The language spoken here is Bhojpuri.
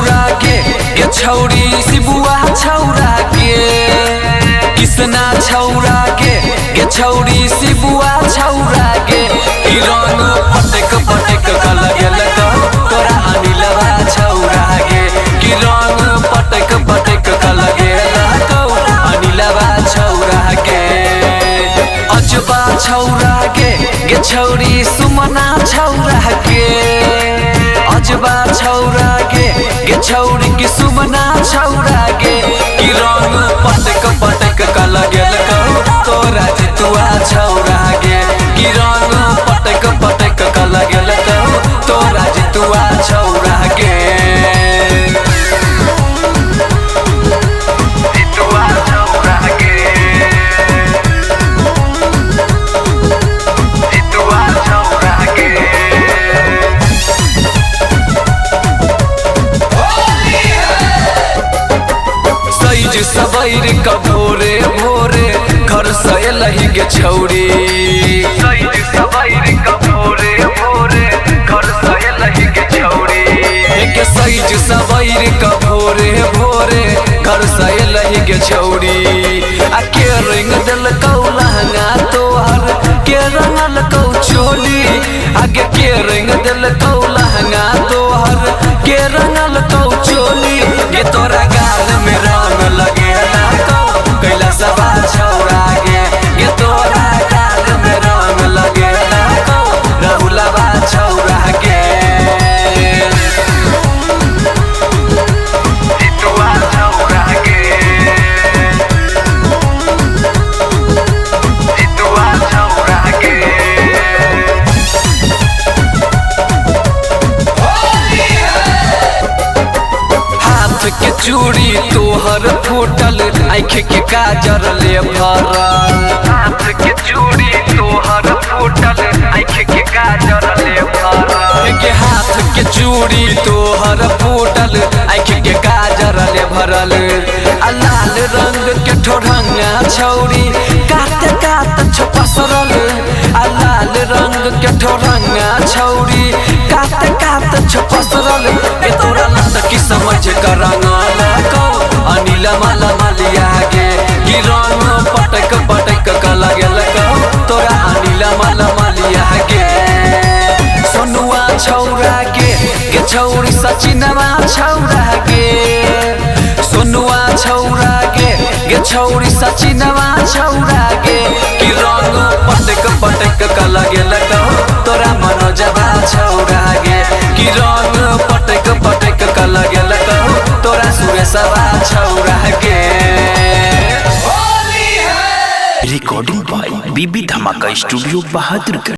छौरा के छौरी शिबुआ छौरा के किसना छौरा के छौरी शिबुआ छौरा के ई रंग पटक पटक कल गेल तोरा अनिलवा छौरा के कि रंग पटक पटक कल गेल अनिलवा छौरा के अजबा छौरा के छौरी सुमना छौरा के अजबा छौरा के छौरी की सुमना छौरा के कि रंग पटक पटक कल गेल तोरा जितुआ छौरा के कि रंग पटक पटक कल गेल तोरा जितुआ छौरा के जितुआ छौरा के जितुआ छौरा के सैज सबैर का भोरे भोरे घर से लही के छौरी सैज सबैर का भोरे भोरे घर से लही के छौरी के सैज सबैर का भोरे भोरे घर से लही के छौरी आ के रंग दिल कौ लहंगा तोहर के रंगल कौ चोली आगे के रंग दिल कौ लहंगा तोहर के रंगल कौ चोली ये तोरा गाल में रंग लगेला कैला सबा छौरा गे ये तोरा गाल में रंग लगेला राहुलवा छौरा के जितुआ छौरा के जितुआ छौरा के हाथ के चूड़ी तोहर फूटल आँख के काजर ले भरल हाथ के चूड़ी तोहर फूटल आँख के काजर ले भरल के हाथ के चूड़ी तोहर फूटल आँख के काजर ले भरल आ लाल रंग के ठोरंगा छौरी काट काट छपसरल आ लाल रंग के ठोरंगा छौरी काट काट छपसरल के तोरा की समझ कर रंगल कौ अनिल माला मालिया के कि रंग पटक पटक कल गेल तोरा अनिल माला मालिया के सोनुआ छौरा के छौरी सचिनवा छौरा के सोनुआ छौरा के छौरी सचिनवा छौरा के कि रंग पटक पटक कल गेल तोरा मनोजवा छौरा के कि रंग पटक पटक कल गेल तोरा सुरेशवा छौरा के रिकॉर्डिंग बाय बीबी धमाका स्टूडियो बहादुरगढ़।